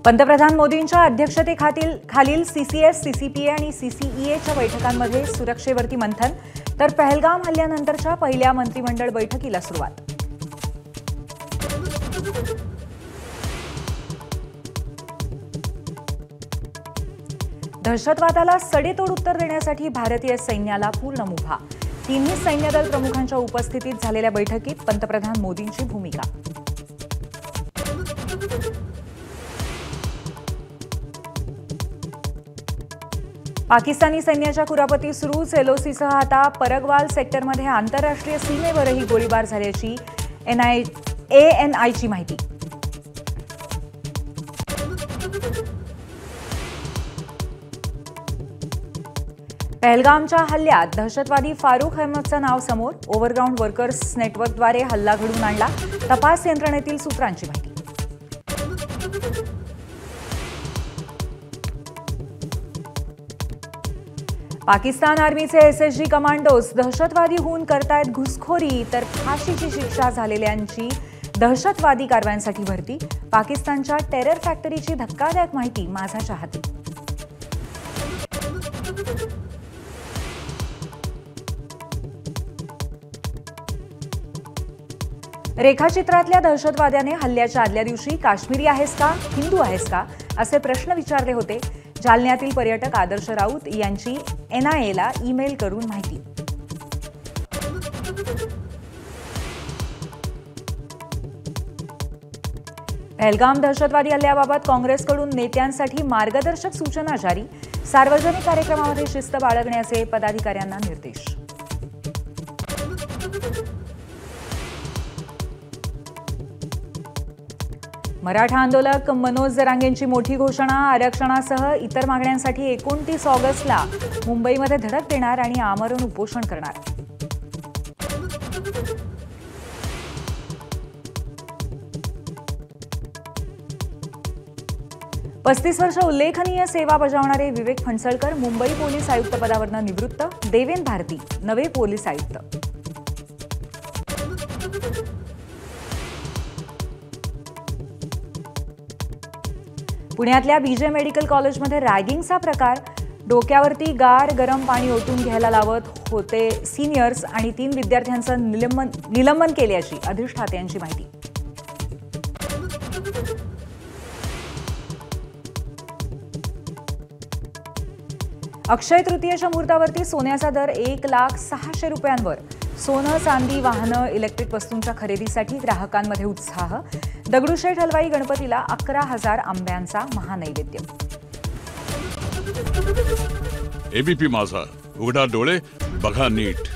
पंतप्रधान मोदींच्या अध्यक्षतेखालील सीसीएस, सीसीपीए आणि सीसीईएच्या बैठकांमध्ये सुरक्षेवरती मंथन, तर पहलगाम हल्ल्यानंतरच्या पहिल्या मंत्रिमंडळ बैठकीला सुरुवात. दहशतवादाला सडेतोड उत्तर देण्यासाठी भारतीय सैन्याला पूर्ण मुभा. तिन्ही सैन्यदल प्रमुखांच्या उपस्थितीत झालेल्या बैठकीत पंतप्रधान मोदींची भूमिका. पाकिस्तानी सैन्याच्या कुरापती सुरूच. एलओसीसह आता परगवाल सेक्टरमध्ये आंतरराष्ट्रीय सीमेवरही गोळीबार झाल्याची एएनआयची माहिती. पहलगामच्या हल्ल्यात दहशतवादी फारूक अहमदचं नाव समोर. ओव्हरग्राऊंड वर्कर्स नेटवर्कद्वारे हल्ला घडवून आणला. तपास यंत्रणेतील सूत्रांची माहिती. पाकिस्तान आर्मीचे एसएसजी कमांडोज दहशतवादी होऊन करतायत घुसखोरी, तर फाशीची शिक्षा झालेल्यांची दहशतवादी कारवायांसाठी भरती. पाकिस्तानच्या टेरर फॅक्टरीची धक्कादायक माहिती माझाच्या हाती. रेखाचित्रातल्या दहशतवाद्याने हल्ल्याच्या आदल्या दिवशी काश्मीरी आहेस का, हिंदू आहेस का असे प्रश्न विचारले होते. जालन्यातील पर्यटक आदर्श राऊत यांची एनआयएला ईमेल करून माहिती. पहलगाम दहशतवादी हल्ल्याबाबत काँग्रेसकडून नेत्यांसाठी मार्गदर्शक सूचना जारी. सार्वजनिक कार्यक्रमामध्ये शिस्त बाळगण्याचे पदाधिकाऱ्यांना निर्देश. मराठा आंदोलक मनोज जरांगेंची मोठी घोषणा. आरक्षणासह इतर मागण्यांसाठी 29 ऑगस्टला मुंबईमध्ये धडक देणार आणि आमरण उपोषण करणार. पस्तीस वर्ष उल्लेखनीय सेवा बजावणारे विवेक फणसळकर मुंबई पोलीस आयुक्त पदावरून निवृत्त. देवेन भारती नवे पोलीस आयुक्त. पुण्यातल्या बीजे मेडिकल कॉलेजमध्ये रॅगिंगचा प्रकार. डोक्यावरती गार गरम पाणी ओतून घ्यायला लावत होते सिनियर्स आणि 3 विद्यार्थ्यांचं निलंबन केल्याची अधिष्ठात्यांची माहिती. अक्षय तृतीयेच्या मुहूर्तावरती सोन्याचा दर 1,06,000 रुपयांवर. सोनं, चांदी, वाहनं, इलेक्ट्रिक वस्तूंच्या खरेदीसाठी ग्राहकांमध्ये उत्साह. दगडूशेठ हलवाई गणपतीला 11,000 आंब्यांचा महानैवेद्य. एबीपी माझा, उघडा डोळे बघा नीट.